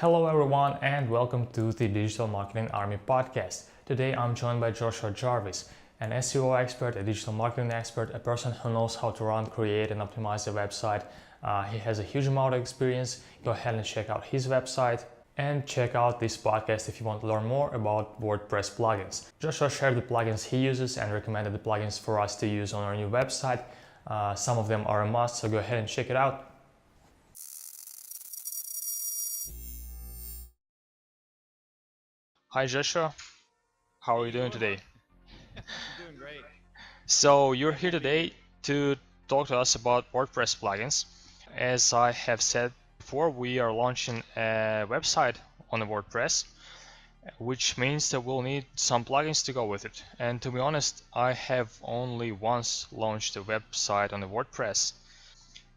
Hello everyone and welcome to the Digital Marketing Army podcast. Today I'm joined by Joshua Jarvis, an SEO expert, a digital marketing expert, a person who knows how to run, create and optimize a website. He has a huge amount of experience. Go ahead and check out his website and check out this podcast if you want to learn more about WordPress plugins. Joshua shared the plugins he uses and recommended the plugins for us to use on our new website. Some of them are a must, so go ahead and check it out. Hi Joshua, how are you doing today? I'm doing great. So you're here today to talk to us about WordPress plugins. As I have said before, we are launching a website on the WordPress, which means that we'll need some plugins to go with it. And to be honest, I have only once launched a website on the WordPress,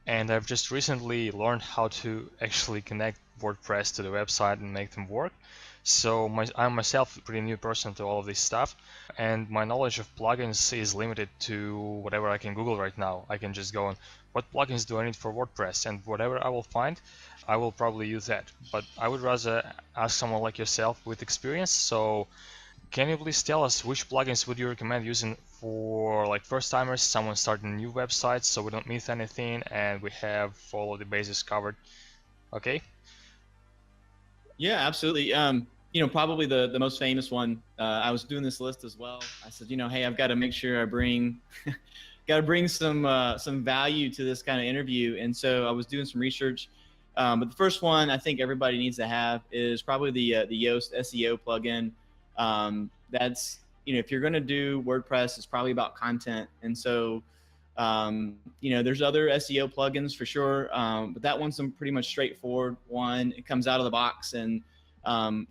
and I've just recently learned how to actually connect WordPress to the website and make them work. So I'm myself a pretty new person to all of this stuff, and my knowledge of plugins is limited to whatever I can Google right now. I can just go on, what plugins do I need for WordPress, and whatever I will find, I will probably use that. But I would rather ask someone like yourself with experience. So can you please tell us which plugins would you recommend using for like first timers, someone starting a new website, so we don't miss anything and we have all of the bases covered? Okay. Yeah, absolutely. Probably the most famous one. I was doing this list as well. I said, hey, I've got to make sure I bring, got to bring some value to this kind of interview. And so I was doing some research. But the first one I think everybody needs to have is probably the Yoast SEO plugin. That's if you're going to do WordPress, it's probably about content. And so there's other SEO plugins for sure, but that one's some pretty much straightforward one. It comes out of the box, and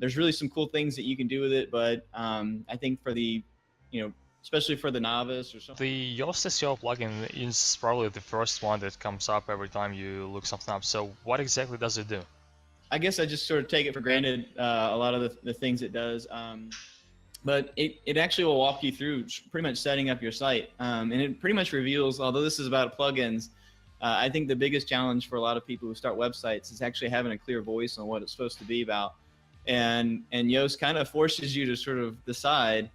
there's really some cool things that you can do with it. But I think for the, especially for the novice or something. The Yoast SEO plugin is probably the first one that comes up every time you look something up. So what exactly does it do? I guess I just sort of take it for granted, a lot of the things it does. But it actually will walk you through pretty much setting up your site. And it pretty much reveals, although this is about plugins, I think the biggest challenge for a lot of people who start websites is actually having a clear voice on what it's supposed to be about. And Yoast kind of forces you to sort of decide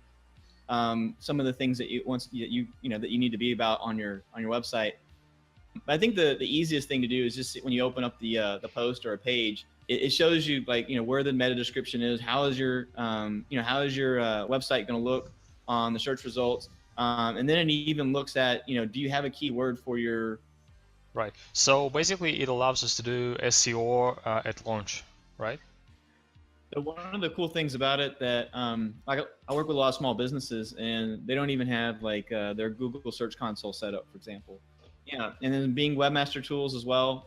some of the things that that you need to be about on your website. But I think the easiest thing to do is just when you open up the post or a page, it shows you where the meta description is. How is your website going to look on the search results? And then it even looks at do you have a keyword for your. Right. So basically, it allows us to do SEO at launch, right? So one of the cool things about it that I work with a lot of small businesses, and they don't even have their Google Search Console set up, for example. Yeah, and then being webmaster tools as well.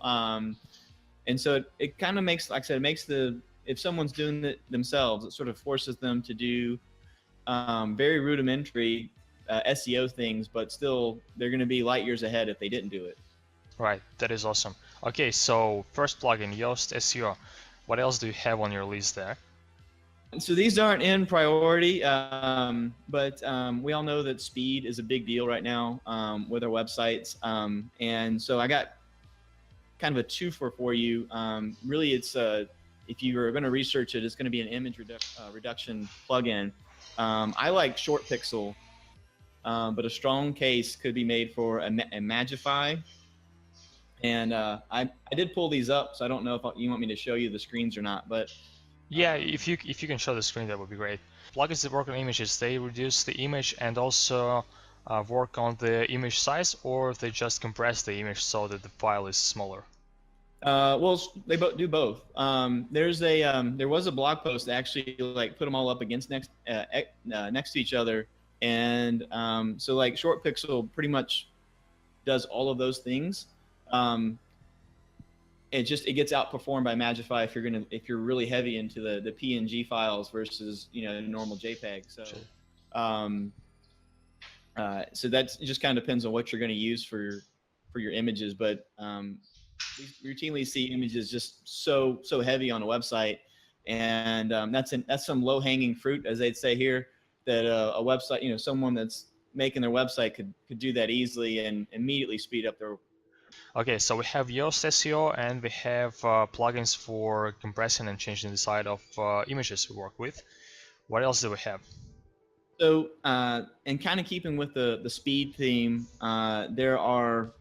And so it kind of makes, like I said, it makes if someone's doing it themselves, it sort of forces them to do very rudimentary SEO things, but still they're going to be light years ahead if they didn't do it. Right, that is awesome. Okay, so first plugin, Yoast SEO. What else do you have on your list there? So these aren't in priority, but we all know that speed is a big deal right now with our websites. And so I got kind of a twofer for you. Really, it's if you are going to research it, it's going to be an image reduction plugin. I like Short Pixel, but a strong case could be made for a Magify. And I did pull these up, so I don't know if you want me to show you the screens or not, but yeah, if you can show the screen, that would be great. Plugins that work on images, they reduce the image and also work on the image size, or they just compress the image so that the file is smaller. Well, they do both. There was a blog post that actually put them all up against next to each other, and so Short Pixel pretty much does all of those things. It gets outperformed by Magify if you're really heavy into the PNG files versus normal JPEG. So so that just kind of depends on what you're going to use for your images, but we routinely see images just so heavy on a website, and that's some low-hanging fruit, as they'd say here, that a website, someone that's making their website could do that easily and immediately speed up their. Okay, so we have Yoast SEO and we have plugins for compressing and changing the size of images we work with. What else do we have? So, and kind of keeping with the speed theme, there are,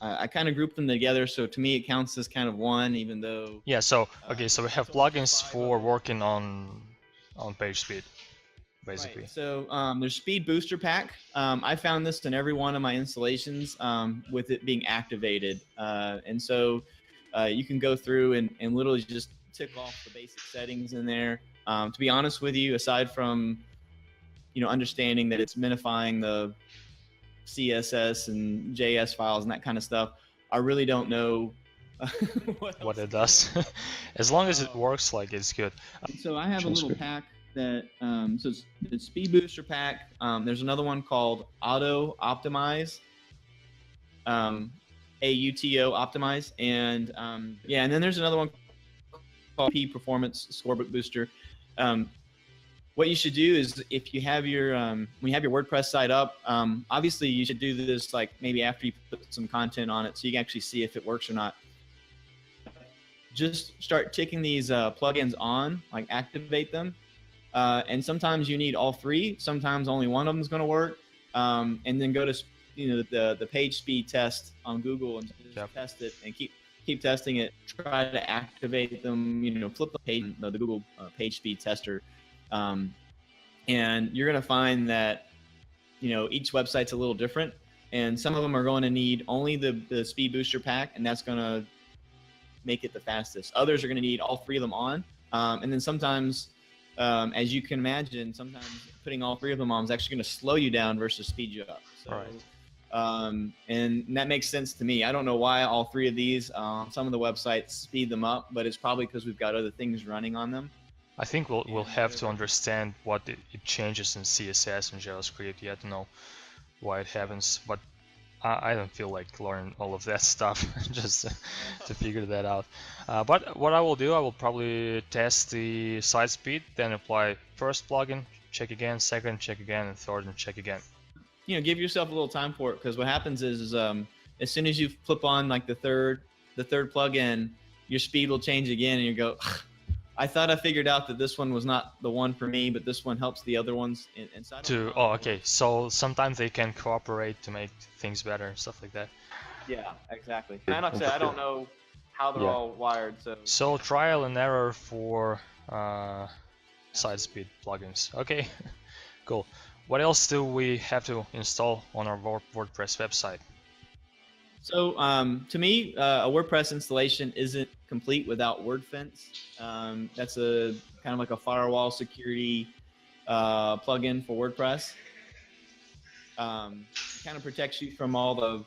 I kind of grouped them together. So to me, it counts as kind of one, even though. Yeah, so okay, so we have it's only plugins 5 for of them. working on page speed, basically. Right. So there's Speed Booster Pack. I found this in every one of my installations with it being activated. And so you can go through and literally just tick off the basic settings in there. To be honest with you, aside from understanding that it's minifying the CSS and JS files and that kind of stuff, I really don't know what it does. As long as it works, like, it's good. So I have a little pack that so it's Speed Booster Pack. There's another one called Auto Optimize, AUTO Optimize, and and then there's another one called P Performance Scorebook Booster. What you should do is, if you have your when you have your WordPress site up, obviously you should do this like maybe after you put some content on it, so you can actually see if it works or not. Just start ticking these plugins on, like activate them. And sometimes you need all three. Sometimes only one of them is going to work. And then go to the page speed test on Google and just test it and keep testing it. Try to activate them. Flip the page, the Google page speed tester, and you're going to find that each website's a little different, and some of them are going to need only the Speed Booster Pack, and that's going to make it the fastest. Others are going to need all three of them on, and then sometimes, as you can imagine, sometimes putting all three of them on is actually going to slow you down versus speed you up. So, right. And that makes sense to me. I don't know why all three of these, some of the websites speed them up, but it's probably because we've got other things running on them. I think we'll have to understand what it changes in CSS and JavaScript yet to know why it happens, but I don't feel like learning all of that stuff just to figure that out. But what I will do, I will probably test the site speed, then apply first plugin, check again, second, check again, and third, and check again. Give yourself a little time for it, because what happens is as soon as you flip on like the third plugin, your speed will change again, and you go, I thought I figured out that this one was not the one for me, but this one helps the other ones. Okay. So sometimes they can cooperate to make things better and stuff like that. Yeah, exactly. And like I said, I don't know how they're all wired. So trial and error for site speed plugins. Okay, cool. What else do we have to install on our WordPress website? So to me, a WordPress installation isn't complete without WordFence. That's a kind of like a firewall security plugin for WordPress. It kind of protects you from all the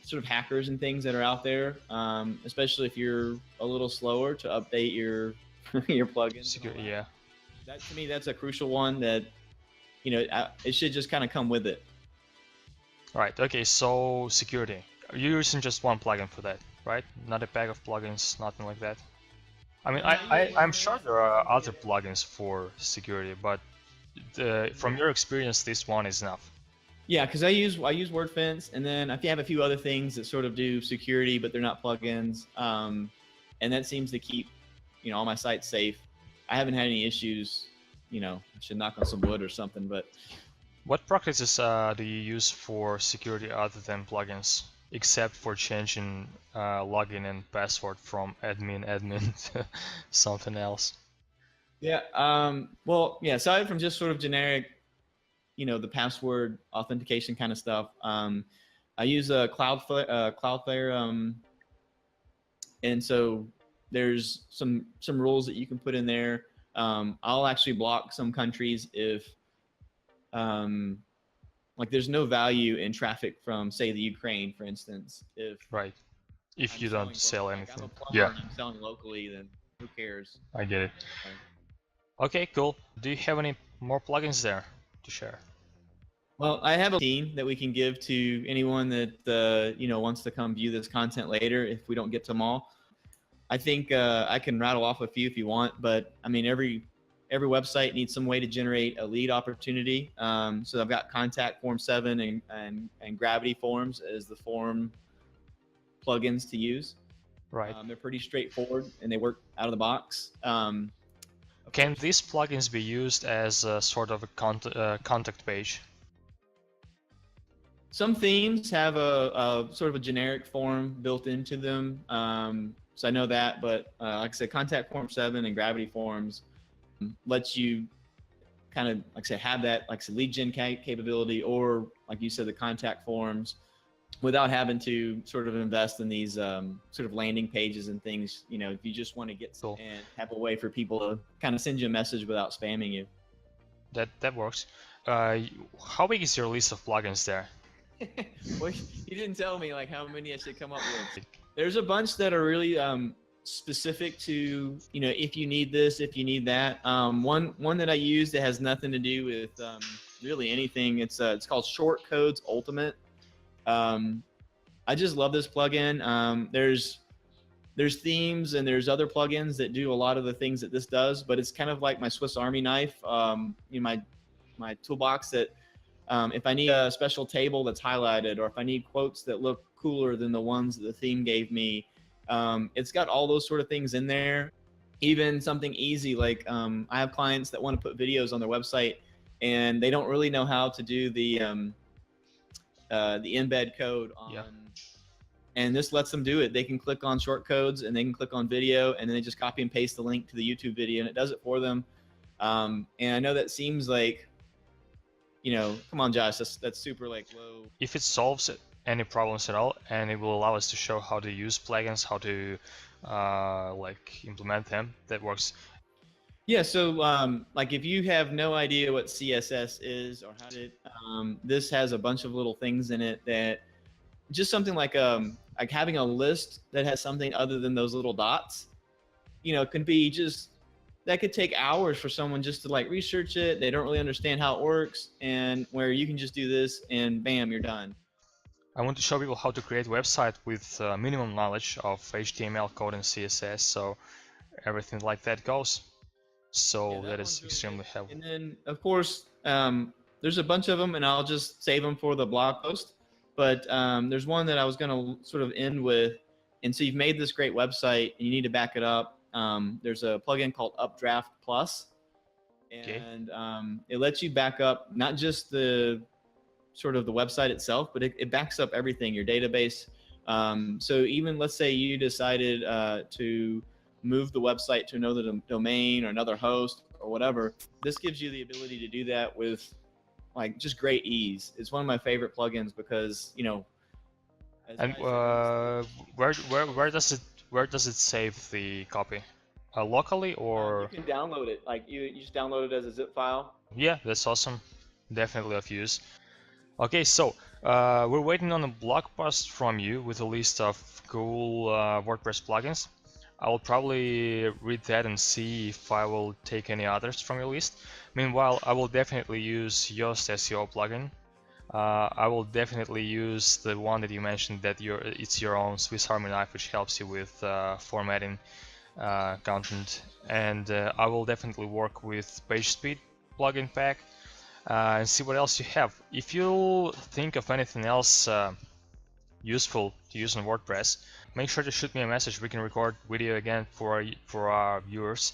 sort of hackers and things that are out there, especially if you're a little slower to update your your plugins. Yeah. That, to me, that's a crucial one that it should just kind of come with it. Right. Okay. So security. You're using just one plugin for that, right? Not a pack of plugins, nothing like that. I mean, I'm sure there are other plugins for security, but from your experience, this one is enough. Yeah, because I use WordFence, and then I have a few other things that sort of do security, but they're not plugins, and that seems to keep all my sites safe. I haven't had any issues. I should knock on some wood or something, but. What practices do you use for security other than plugins, except for changing login and password from admin to something else? Yeah. Well, yeah. Aside from just sort of generic, the password authentication kind of stuff, I use a Cloudflare, and so there's some rules that you can put in there. I'll actually block some countries if like there's no value in traffic from, say, the Ukraine, for instance. If you don't sell anything. I'm selling locally, then who cares? I get it. Okay, cool. Do you have any more plugins there to share? Well, I have a team that we can give to anyone that wants to come view this content later if we don't get to them all. I think I can rattle off a few if you want, but I mean every website needs some way to generate a lead opportunity. So I've got Contact Form 7 and Gravity Forms as the form plugins to use. Right. They're pretty straightforward and they work out of the box. Can these plugins be used as a sort of a contact page? Some themes have a sort of a generic form built into them. So I know that, but like I said, Contact Form 7 and Gravity Forms lets you kind of, like I said, have that, like I said, lead gen capability, or like you said, the contact forms, without having to sort of invest in these sort of landing pages and things. You know, if you just want to get Cool. and have a way for people to kind of send you a message without spamming you. That works. How big is your list of plugins there? Well, you didn't tell me like how many I should come up with. There's a bunch that are really specific to, you know, if you need this, if you need that. One that I use that has nothing to do with really anything. It's called Shortcodes Ultimate. I just love this plugin. There's themes and there's other plugins that do a lot of the things that this does, but it's kind of like my Swiss Army knife. You know, my toolbox that if I need a special table that's highlighted, or if I need quotes that look cooler than the ones that the theme gave me, it's got all those sort of things in there. Even something easy like I have clients that want to put videos on their website and they don't really know how to do the embed code on. Yeah. And this lets them do it. They can click on shortcodes and they can click on video, and then they just copy and paste the link to the YouTube video, and it does it for them. And I know that seems like, you know, come on, Josh, that's super like low. If it solves any problems at all, and it will allow us to show how to use plugins, how to like implement them, that works. Yeah, so like if you have no idea what CSS is or how to, this has a bunch of little things in it that just something like having a list that has something other than those little dots, you know, can be just, that could take hours for someone just to like research it. They don't really understand how it works, and where you can just do this and bam, you're done. I want to show people how to create a website with minimum knowledge of HTML code and CSS, so everything like that goes. So Yeah, that is really extremely good. helpful. And then of course, there's a bunch of them, and I'll just save them for the blog post. But there's one that I was going to sort of end with. And so you've made this great website and you need to back it up. There's a plugin called Updraft Plus, and it lets you back up not just the sort of the website itself, but it backs up everything, your database. So even let's say you decided to move the website to another domain or another host or whatever, this gives you the ability to do that with like just great ease. It's one of my favorite plugins because, you know. And where does it save the copy? Locally, or you can download it. Like you just download it as a zip file. yeah, that's awesome. Definitely of use. Okay, so we're waiting on a blog post from you with a list of cool WordPress plugins. I'll probably read that and see if I will take any others from your list. Meanwhile, I will definitely use Yoast SEO plugin. I will definitely use the one that you mentioned, that it's your own Swiss Army knife, which helps you with formatting content. And I will definitely work with PageSpeed plugin pack and see what else you have. If you think of anything else useful to use on WordPress, make sure to shoot me a message. We can record video again for our viewers.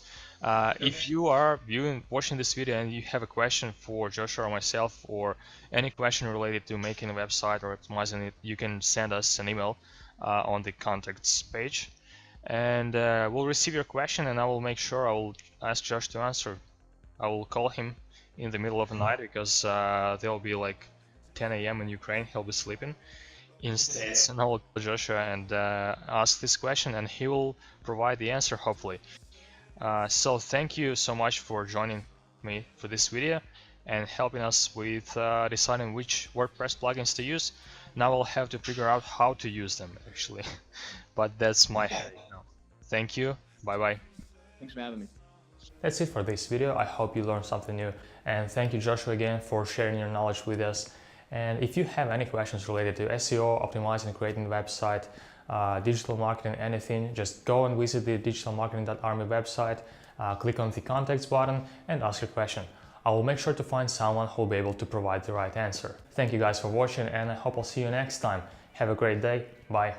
If you are watching this video and you have a question for Joshua or myself, or any question related to making a website or optimizing it, you can send us an email on the contacts page, and we'll receive your question, and I will make sure I will ask Josh to answer. I will call him in the middle of the night because there'll be like 10 a.m. in Ukraine. He'll be sleeping in States, and I will call Joshua and ask this question, and he will provide the answer, hopefully. So thank you so much for joining me for this video and helping us with deciding which WordPress plugins to use. Now I'll have to figure out how to use them, actually. But that's my headache now. Thank you. Bye bye. Thanks for having me. That's it for this video. I hope you learned something new, and thank you, Joshua, again for sharing your knowledge with us. And if you have any questions related to SEO, optimizing, creating a website, digital marketing, anything, just go and visit the digitalmarketing.army website, click on the contacts button and ask your question. I will make sure to find someone who will be able to provide the right answer. Thank you guys for watching, and I hope I'll see you next time. Have a great day. Bye.